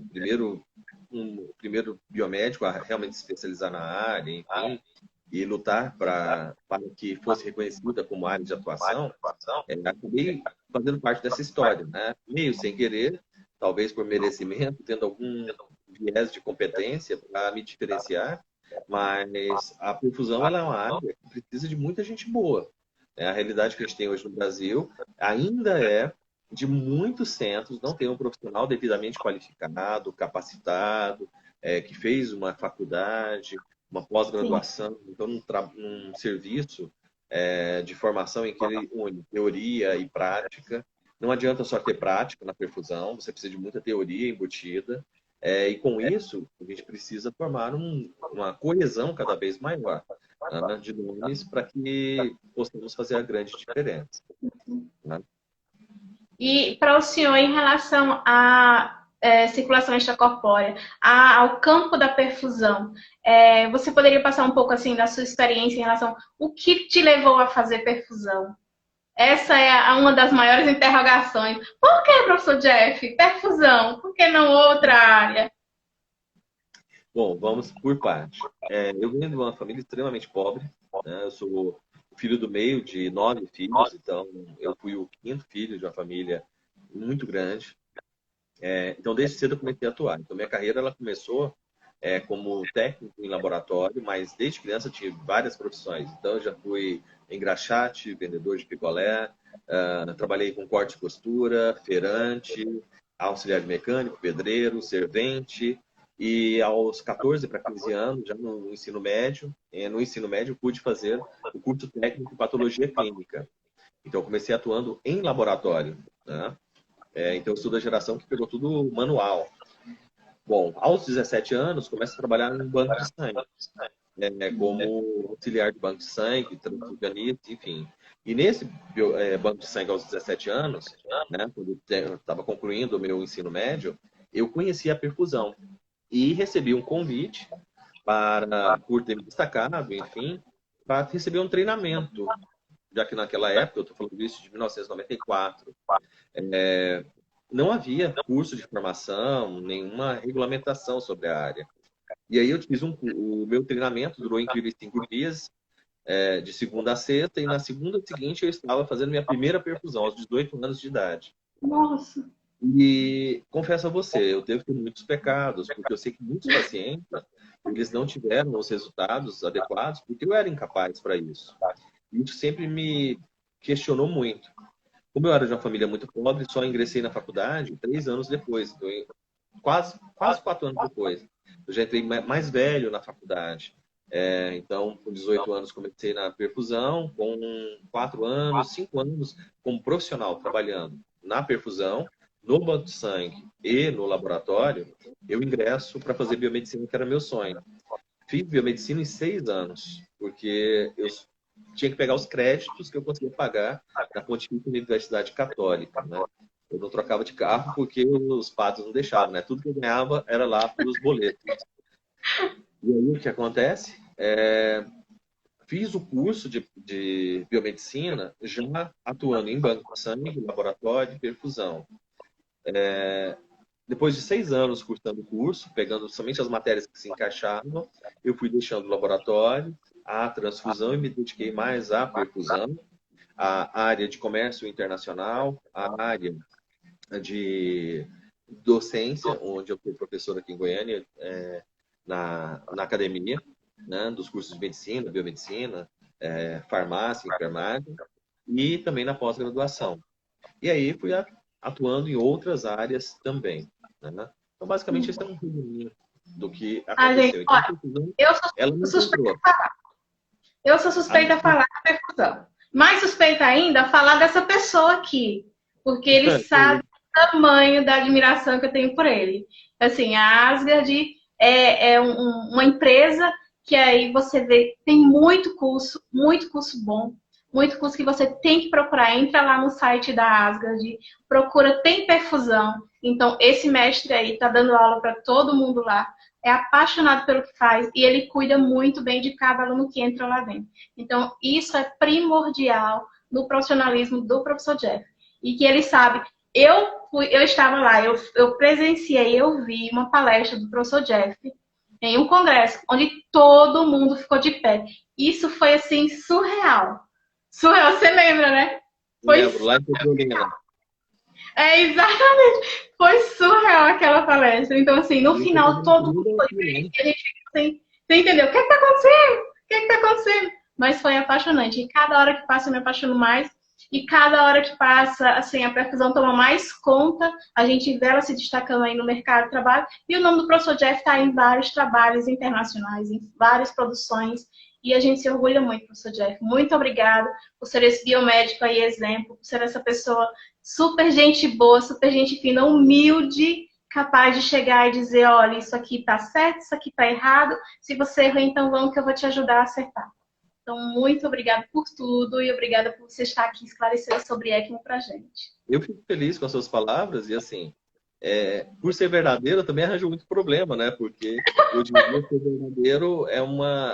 primeiro biomédico a realmente se especializar na área, enfim, e lutar para que fosse reconhecida como área de atuação, acabei fazendo parte dessa história, né? Meio sem querer, talvez por merecimento, tendo algum viés de competência para me diferenciar, mas a perfusão ela é uma área que precisa de muita gente boa. A realidade que a gente tem hoje no Brasil ainda é de muitos centros não tem um profissional devidamente qualificado, capacitado, que fez uma faculdade, uma Sim, pós-graduação, então num serviço de formação em que ele une teoria e prática. Não adianta só ter prática na perfusão, você precisa de muita teoria embutida. E com isso, a gente precisa formar uma coesão cada vez maior, né, de nomes para que possamos fazer a grande diferença. Né? e para o senhor, em relação à circulação extracorpórea, ao campo da perfusão, você poderia passar um pouco assim da sua experiência em relação o que te levou a fazer perfusão? Essa é uma das maiores interrogações. Por que, professor Jeff, perfusão? Por que não outra área? Bom, vamos por parte. Eu venho de uma família extremamente pobre, né? Eu sou o filho do meio de 9 filhos, então eu fui o quinto filho de uma família muito grande. Então, desde cedo eu comecei a atuar. Então, minha carreira ela começou como técnico em laboratório, mas desde criança eu tive várias profissões. Então, eu já fui engraxate, vendedor de picolé, trabalhei com corte e costura, feirante, auxiliar de mecânico, pedreiro, servente. E aos 14 para 15 anos, já no ensino médio, eu pude fazer o curso técnico em patologia clínica. Então, eu comecei atuando em laboratório, né? Então, eu sou da geração que pegou tudo manual. Bom, aos 17 anos, começo a trabalhar no banco de sangue, como auxiliar de banco de sangue, transfusionista, enfim. E nesse banco de sangue aos 17 anos, né, quando eu estava concluindo o meu ensino médio, eu conheci a perfusão e recebi um convite por ter me destacado, enfim, para receber um treinamento, já que naquela época, eu estou falando isso de 1994, não havia curso de formação, nenhuma regulamentação sobre a área. E aí eu fiz o meu treinamento, durou incríveis 5 dias, de segunda a sexta, e na segunda seguinte eu estava fazendo minha primeira perfusão, aos 18 anos de idade. Nossa, E confesso a você, eu devo ter muitos pecados, porque eu sei que muitos pacientes, eles não tiveram os resultados adequados, porque eu era incapaz para isso. E isso sempre me questionou muito. Como eu era de uma família muito pobre, só ingressei na faculdade 3 anos depois, então, quase 4 anos depois. Eu já entrei mais velho na faculdade. Então, com 18 anos, comecei na perfusão, com 4 anos, 5 anos como profissional trabalhando na perfusão, no banco de sangue e no laboratório, eu ingresso para fazer biomedicina, que era meu sonho. Fiz biomedicina em 6 anos, porque eu tinha que pegar os créditos que eu conseguia pagar na Pontifícia Universidade Católica, né? Eu não trocava de carro porque os padres não deixavam, né? Tudo que eu ganhava era lá pelos boletos. E aí o que acontece? Fiz o curso de biomedicina já atuando em banco de sangue, laboratório de perfusão. Depois de 6 anos cursando o curso, pegando somente as matérias que se encaixavam, eu fui deixando o laboratório, a transfusão e me dediquei mais à perfusão, a área de comércio internacional, a área de docência, onde eu fui professor aqui em Goiânia, na academia, né, dos cursos de medicina, biomedicina, farmácia, enfermagem, e também na pós-graduação. E aí fui atuando em outras áreas também. Né? Então, basicamente, esse é um resuminho do que gente, aconteceu. Então, a olha, perfusão, eu sou ela me suspeita encontrou. a falar. Eu sou suspeita a falar da perfusão. Mais suspeita ainda a falar dessa pessoa aqui, porque ele sabe o tamanho da admiração que eu tenho por ele. Assim, a Asgard uma empresa que aí você vê, tem muito curso bom, muito curso que você tem que procurar. Entra lá no site da Asgard, procura, tem perfusão. Então, esse mestre aí está dando aula para todo mundo lá. É apaixonado pelo que faz e ele cuida muito bem de cada aluno que entra lá dentro. Então, isso é primordial no profissionalismo do professor Jeff. E que ele sabe, eu estava lá, eu presenciei, eu vi uma palestra do professor Jeff em um congresso, onde todo mundo ficou de pé. Isso foi, assim, surreal. Surreal, você lembra, né? Foi Lembro, lá em Petrolina. exatamente. Foi surreal aquela palestra. Então, assim, no Isso eu final tava no todo segundo mundo foi aqui, feliz. né? E a gente fica assim, você entendeu? O que está acontecendo? O que está acontecendo? Mas foi apaixonante. E cada hora que passa eu me apaixono mais. E cada hora que passa, assim, a perfusão toma mais conta. A gente vê ela se destacando aí no mercado de trabalho. E o nome do professor Jeff está em vários trabalhos internacionais, em várias produções. E a gente se orgulha muito, professor Jeff. Muito obrigado por ser esse biomédico aí, exemplo, por ser essa pessoa super gente boa, super gente fina, humilde, capaz de chegar e dizer, olha, isso aqui tá certo, isso aqui tá errado. Se você errou, então vamos que eu vou te ajudar a acertar. Então, muito obrigada por tudo e obrigada por você estar aqui esclarecendo sobre ECMO pra gente. Eu fico feliz com as suas palavras e, assim, por ser verdadeiro, eu também arranjo muito problema, né? Porque hoje em dia ser verdadeiro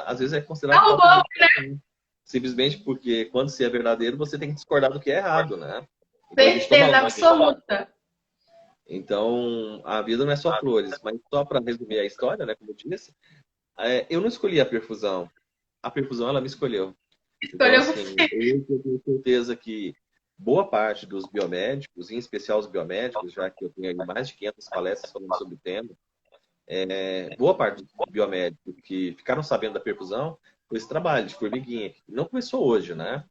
às vezes é considerado falta de Arrumou! educação. Simplesmente porque quando se é verdadeiro, você tem que discordar do que é errado, né? Então a gente toma Certeza longe. absoluta. Então, a vida não é só flores, mas só para resumir a história, né, como eu disse, eu não escolhi a perfusão ela me escolheu. Então, Escolheu assim, você. eu tenho certeza que boa parte dos biomédicos, em especial os biomédicos, já que eu tenho aí mais de 500 palestras falando sobre o tema, boa parte dos biomédicos que ficaram sabendo da perfusão foi esse trabalho de formiguinha, que não começou hoje, né?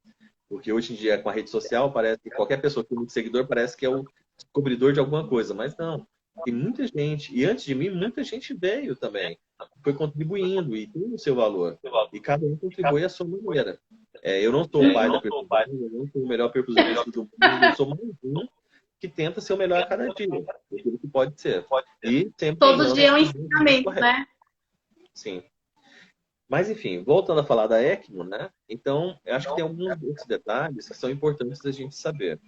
Porque hoje em dia, com a rede social, parece que qualquer pessoa que tem muito seguidor parece que é o descobridor de alguma coisa, mas não. Tem muita gente, e antes de mim, muita gente veio também, foi contribuindo e tem o seu valor. E cada um contribui à sua maneira. Eu não sou o pai da perfusão, eu não sou o melhor perfusionista do mundo, eu sou mais um que tenta ser o melhor a cada dia, aquilo que pode ser. E sempre Todo usando dia os é um instrumentos ensinamento, corretos. né? Sim. Mas, enfim, voltando a falar da ECMO, né? Então, eu acho que tem alguns outros detalhes que são importantes da gente saber.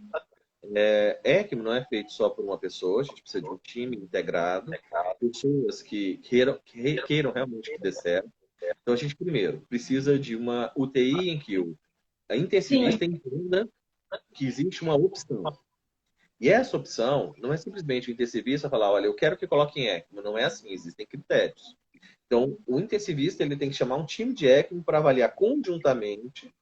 ECMO não é feito só por uma pessoa, a gente precisa de um time integrado, pessoas que queiram realmente que dê certo. Então, a gente, primeiro, precisa de uma UTI em que a Sim. intensivista entenda que existe uma opção. E essa opção não é simplesmente o intensivista falar, olha, eu quero que coloquem ECMO. Não é assim, existem critérios. Então, o intensivista ele tem que chamar um time de ECMO para avaliar conjuntamente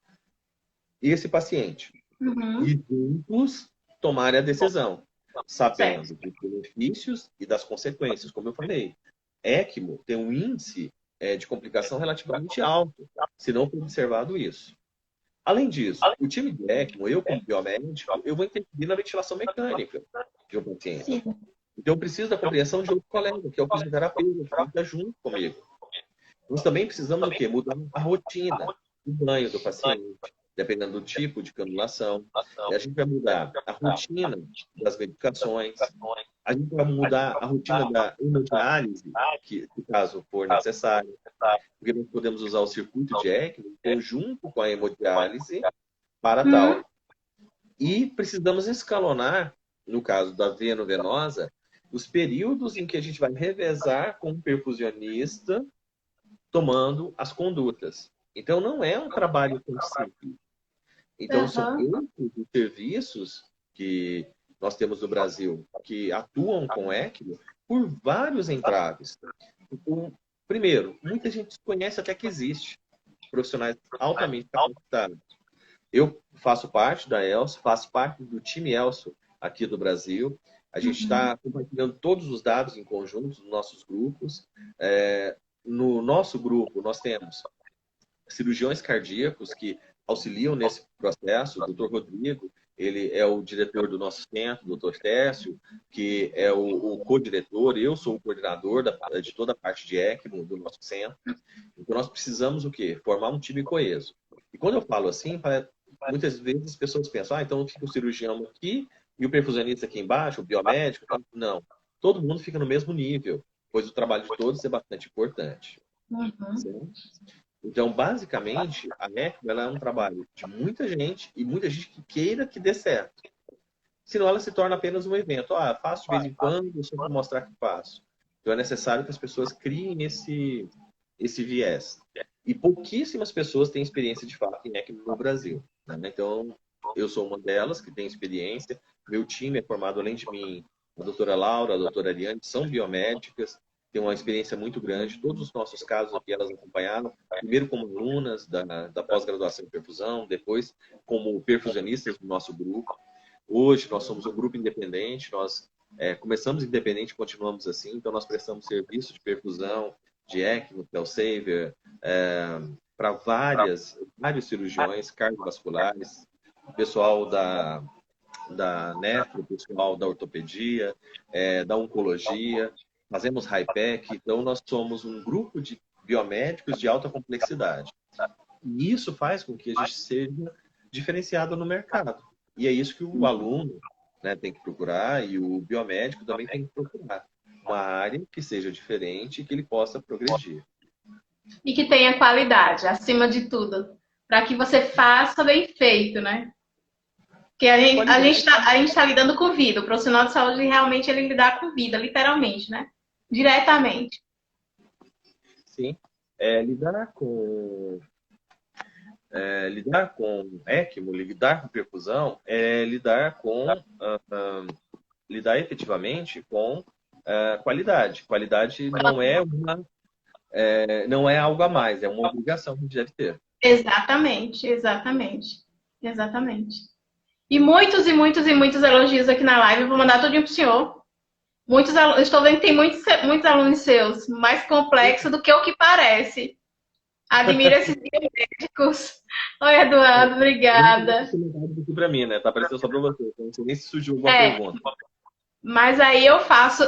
esse paciente. Uhum. E juntos tomarem a decisão, Certo. sabendo dos benefícios e das consequências. Como eu falei, ECMO tem um índice de complicação relativamente alto, se não for observado isso. Além disso, o time de ECMO, eu como biomédico, eu vou intervir na ventilação mecânica de um paciente. Sim. Então, eu preciso da compreensão de outro colega, que é o fisioterapeuta, que está junto comigo. Nós também precisamos do quê? Mudar a rotina do banho do paciente, dependendo do tipo de canulação. E a gente vai mudar a rotina das medicações. A gente vai mudar a rotina da hemodiálise, que, se caso for necessário. Porque nós podemos usar o circuito de ECMO em conjunto com a hemodiálise para Uhum. tal. E precisamos escalonar, no caso da veno-venosa, os períodos em que a gente vai revezar com o perfusionista tomando as condutas. Então, não é um trabalho tão simples. Então, são Uhum. outros serviços que nós temos no Brasil que atuam com ECMO por vários entraves. Primeiro, muita gente desconhece até que existe profissionais altamente capacitados. Eu faço parte da ELSO, faço parte do time ELSO aqui do Brasil. A gente Uhum. está compartilhando todos os dados em conjunto nos nossos grupos. No nosso grupo, nós temos cirurgiões cardíacos que auxiliam nesse processo. O Dr. Rodrigo, ele é o diretor do nosso centro, o Dr. Técio, que é o co-diretor, eu sou o coordenador de toda a parte de ECMO do nosso centro. Então, nós precisamos o quê? Formar um time coeso. E quando eu falo assim, muitas vezes as pessoas pensam, então fica o cirurgião aqui e o perfusionista aqui embaixo, o biomédico. Não. Todo mundo fica no mesmo nível, pois o trabalho de todos é bastante importante. Uhum. Certo? Então, basicamente, a ECMO ela é um trabalho de muita gente e muita gente que queira que dê certo. Senão ela se torna apenas um evento. Faço de vez em quando, só para mostrar que faço. Então é necessário que as pessoas criem esse viés. E pouquíssimas pessoas têm experiência de fato em ECMO no Brasil. Né? Então, eu sou uma delas que tem experiência. Meu time é formado, além de mim, a doutora Laura, a doutora Ariane, são biomédicas. têm uma experiência muito grande. Todos os nossos casos aqui elas acompanharam, primeiro como alunas da pós-graduação em perfusão, depois como perfusionistas do nosso grupo. Hoje nós somos um grupo independente, nós começamos independente e continuamos assim, então nós prestamos serviço de perfusão, de ECMO, TelSaver, para vários cirurgiões cardiovasculares, pessoal da nefro, pessoal da ortopedia, da oncologia, fazemos HIPEC, então nós somos um grupo de biomédicos de alta complexidade. E isso faz com que a gente seja diferenciado no mercado. E é isso que o aluno, né, tem que procurar e o biomédico também tem que procurar. Uma área que seja diferente e que ele possa progredir. E que tenha qualidade, acima de tudo. Para que você faça bem feito, né? Porque a gente tá lidando com vida. O profissional de saúde realmente ele lidar com vida, literalmente, né? Diretamente. Sim. Lidar com ECMO, lidar com perfusão, lidar efetivamente com qualidade. Qualidade não é algo a mais, é uma obrigação que a gente deve ter. Exatamente, exatamente, exatamente. E muitos e muitos e muitos elogios aqui na live. Eu vou mandar tudinho pro senhor. Estou vendo que tem muitos alunos seus, mais complexo do que o que parece. Admiro esses biomédicos. Oi, Eduardo, obrigada. Para mim, né? Tá aparecendo só para você. Então, não sei nem se surgiu alguma pergunta. Mas aí eu faço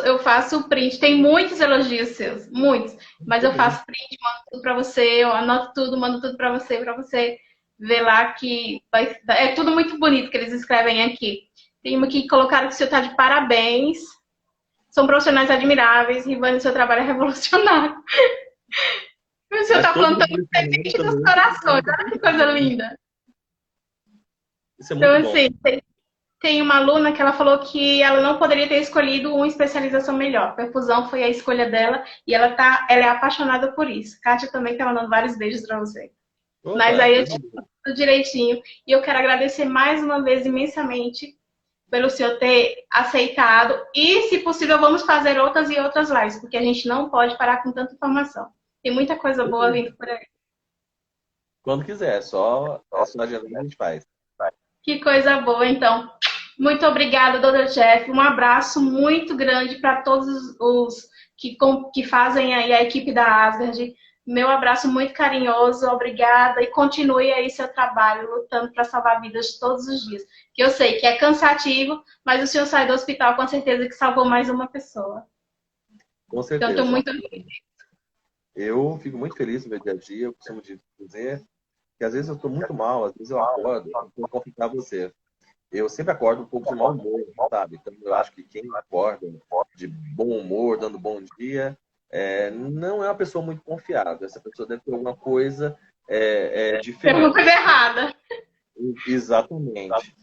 o print. Tem muitos elogios seus, muitos. Mas eu faço print, mando tudo para você, eu anoto tudo, mando tudo para você ver lá que é tudo muito bonito que eles escrevem aqui. Tem uma que colocaram que o senhor está de parabéns. São profissionais admiráveis. Rivane, seu trabalho é revolucionário. O senhor está plantando semente dos corações. Olha que coisa linda. Isso é muito então, bom. assim, tem uma aluna que ela falou que ela não poderia ter escolhido uma especialização melhor. Perfusão foi a escolha dela e ela é apaixonada por isso. Kátia também está mandando vários beijos para você. Opa, mas aí eu te tudo direitinho. E eu quero agradecer mais uma vez imensamente pelo senhor ter aceitado. E, se possível, vamos fazer outras e outras lives, porque a gente não pode parar com tanta informação. Tem muita coisa boa vindo por aí. Quando quiser, só agendar a gente faz. Que coisa boa, então. Muito obrigada, Dr. Jeff. Um abraço muito grande para todos os que fazem aí a equipe da Asgard. Meu abraço muito carinhoso, obrigada. E continue aí seu trabalho, lutando para salvar vidas todos os dias. Que eu sei que é cansativo, mas o senhor sai do hospital com certeza que salvou mais uma pessoa. Com certeza. Então, estou muito feliz. Eu fico muito feliz no meu dia a dia. Eu costumo dizer que às vezes eu estou muito mal, às vezes eu acordo, eu vou confrontar você. Eu sempre acordo um pouco de mau humor, sabe? Então eu acho que quem acorda de bom humor, dando bom dia, não é uma pessoa muito confiável. Essa pessoa deve ter alguma coisa diferente. Tem alguma coisa errada. Exatamente.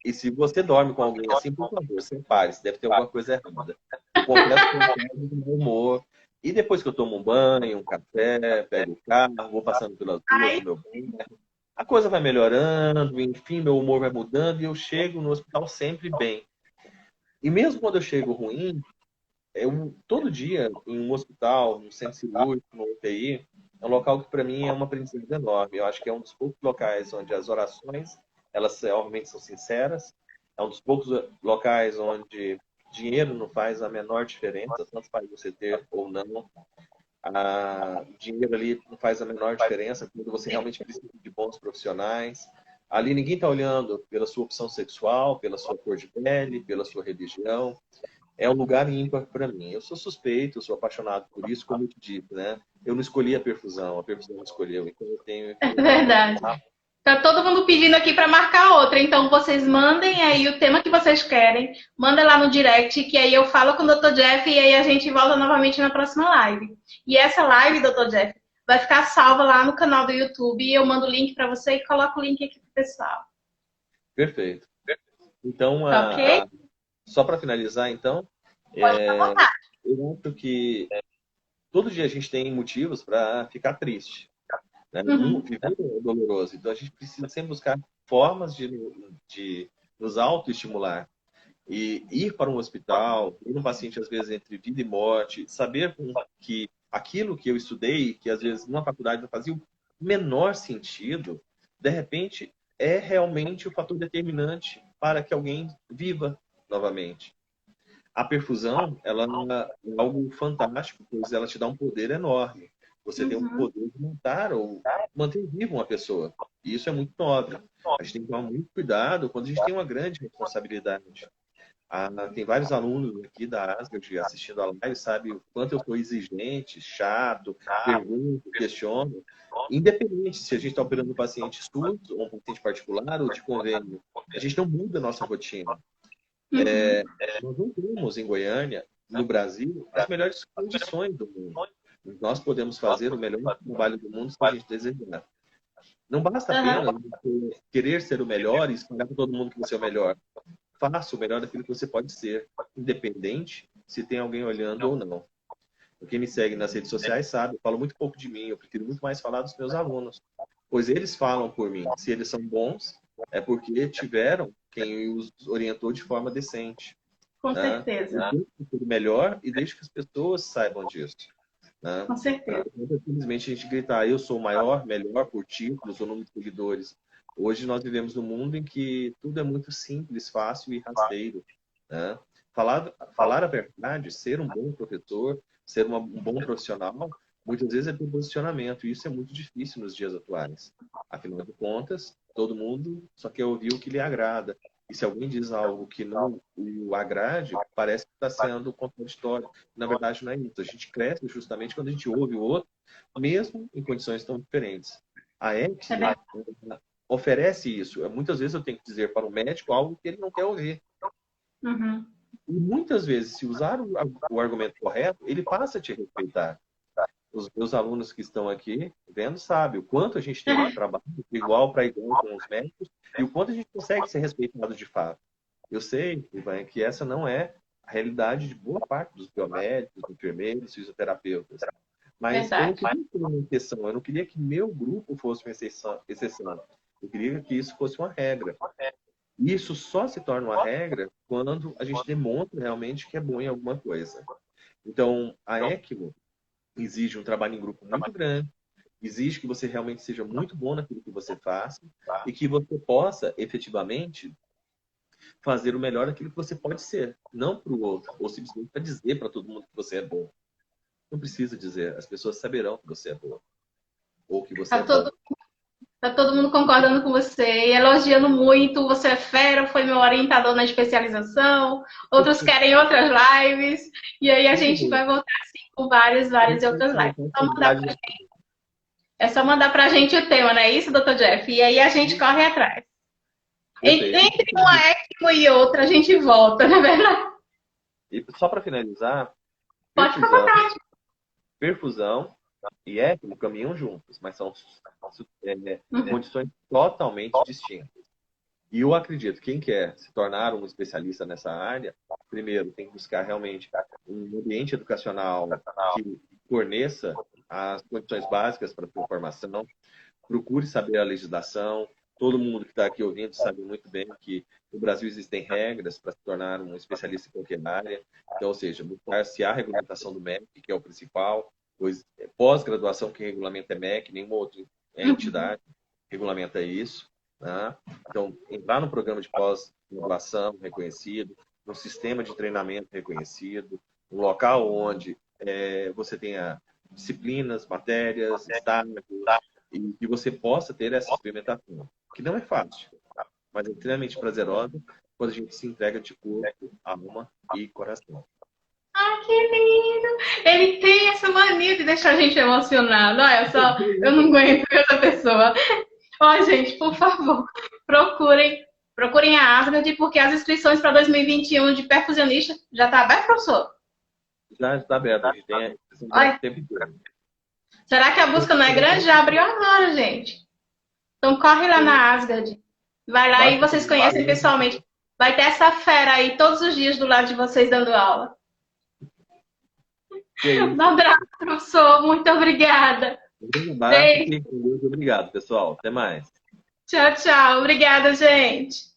E se você dorme com alguém assim, por favor, separe-se, deve ter alguma coisa errada. Eu confesso que eu acordo de bom humor. E depois que eu tomo um banho, um café, pego o carro, vou passando pelas ruas com meu banho, a coisa vai melhorando, enfim, meu humor vai mudando e eu chego no hospital sempre bem. E mesmo quando eu chego ruim, todo dia em um hospital, num centro cirúrgico, no UTI, é um local que para mim é uma aprendizagem enorme. Eu acho que é um dos poucos locais onde as orações, elas realmente são sinceras. É um dos poucos locais onde dinheiro não faz a menor diferença, tanto faz você ter ou não. Dinheiro ali não faz a menor diferença quando você realmente precisa de bons profissionais. Ali ninguém está olhando pela sua opção sexual, pela sua cor de pele, pela sua religião. É um lugar ímpar para mim. Eu sou suspeito, eu sou apaixonado por isso, como eu te disse, né? Eu não escolhi a perfusão me escolheu. Então eu tenho que... É verdade. Tá todo mundo pedindo aqui para marcar outra, então vocês mandem aí o tema que vocês querem, manda lá no direct, que aí eu falo com o Dr. Jeff e aí a gente volta novamente na próxima live. E essa live, Dr. Jeff, vai ficar salva lá no canal do YouTube e eu mando o link para você e coloco o link aqui pro pessoal. Perfeito. Então, Ok? só para finalizar, então, Pode ficar à vontade. Eu acho que todo dia a gente tem motivos para ficar triste. Né? Viver é doloroso. Então a gente precisa sempre buscar formas de nos autoestimular. E ir para um hospital, ir um paciente, às vezes, entre vida e morte, saber que aquilo que eu estudei, que às vezes numa faculdade não fazia o menor sentido, de repente é realmente o fator determinante para que alguém viva novamente. A perfusão, ela é algo fantástico, pois ela te dá um poder enorme. Você tem o poder de matar ou manter viva uma pessoa. E isso é muito nobre. A gente tem que tomar muito cuidado quando a gente tem uma grande responsabilidade. Tem vários alunos aqui da Asgard assistindo a live, sabe o quanto eu sou exigente, chato, pergunto, questiono. Independente se a gente está operando um paciente SUS ou um paciente particular ou de convênio, a gente não muda a nossa rotina. Nós não temos em Goiânia, no Brasil, as melhores condições do mundo. Nós podemos fazer o melhor trabalho do mundo se a gente desejar. Não basta apenas você querer ser o melhor e espalhar para todo mundo que você é o melhor. Faça o melhor daquilo que você pode ser, independente se tem alguém olhando ou não. Quem me segue nas redes sociais sabe, eu falo muito pouco de mim, eu prefiro muito mais falar dos meus alunos, pois eles falam por mim. Se eles são bons, é porque tiveram quem os orientou de forma decente. Com certeza. O melhor e deixe que as pessoas saibam disso. Né? Com certeza. Simplesmente a gente gritar, eu sou o maior, melhor por títulos ou número de seguidores. Hoje nós vivemos num mundo em que tudo é muito simples, fácil e rasteiro. Né? Falar a verdade, ser um bom professor, ser um bom profissional, muitas vezes é ter posicionamento. E isso é muito difícil nos dias atuais. Afinal de contas, todo mundo só quer ouvir o que lhe agrada. E se alguém diz algo que não o agrade, parece que está sendo contraditório. Na verdade, não é isso. A gente cresce justamente quando a gente ouve o outro, mesmo em condições tão diferentes. A ética oferece isso. Muitas vezes eu tenho que dizer para o médico algo que ele não quer ouvir. E muitas vezes, se usar o argumento correto, ele passa a te respeitar. Os meus alunos que estão aqui vendo sabem o quanto a gente tem um trabalho de igual para igual com os médicos e o quanto a gente consegue ser respeitado de fato. Eu sei, Ivan, que essa não é a realidade de boa parte dos biomédicos, enfermeiros, fisioterapeutas. Mas eu não queria ser uma exceção, eu não queria que meu grupo fosse uma exceção. Eu queria que isso fosse uma regra. Isso só se torna uma regra quando a gente demonstra realmente que é bom em alguma coisa. Então, a ECMO exige um trabalho em grupo muito grande, exige que você realmente seja muito bom naquilo que você faça e que você possa, efetivamente, fazer o melhor daquilo que você pode ser, não para o outro, ou simplesmente para dizer para todo mundo que você é bom. Não precisa dizer, as pessoas saberão que você é bom, ou que você é bom. Tá todo mundo concordando com você e elogiando muito. Você é fera, foi meu orientador na especialização. Outros querem outras lives. E aí a gente vai voltar assim com várias outras lives. É só mandar pra gente o tema, não é isso, Dr. Jeff? E aí a gente corre atrás. Entre uma ECMO e outra, a gente volta, não é verdade? E só para finalizar, pode ficar à vontade. Perfusão e ECMO caminham juntos, mas são condições totalmente distintas. E eu acredito, quem quer se tornar um especialista nessa área, primeiro tem que buscar realmente um ambiente educacional que forneça as condições básicas para a sua formação, procure saber a legislação. Todo mundo que está aqui ouvindo sabe muito bem que no Brasil existem regras para se tornar um especialista em qualquer área. Então, ou seja, buscar se há regulamentação do MEC, que é o principal, pois pós-graduação que regulamenta é MEC, nenhuma outra entidade regulamenta isso. Né? Então, entrar no programa de pós-graduação reconhecido, num sistema de treinamento reconhecido, um local onde você tenha disciplinas, matérias, estágios, e que você possa ter essa experimentação, que não é fácil, mas é extremamente prazerosa quando a gente se entrega de corpo, alma e coração. Ah, que lindo! Ele tem essa mania de deixar a gente emocionado. Olha só, eu não aguento essa pessoa. Ó, gente, por favor, procurem a Asgard, porque as inscrições para 2021 de perfusionista já está aberto, professor? Já está aberto, a gente tem tempo inteiro. Será que a busca não é grande? Já abriu agora, gente. Então corre lá na Asgard. Vai lá e vocês conhecem pessoalmente. Vai ter essa fera aí todos os dias do lado de vocês dando aula. Um abraço, professor. Muito obrigada. Beijo. Obrigado, pessoal. Até mais. Tchau, tchau. Obrigada, gente.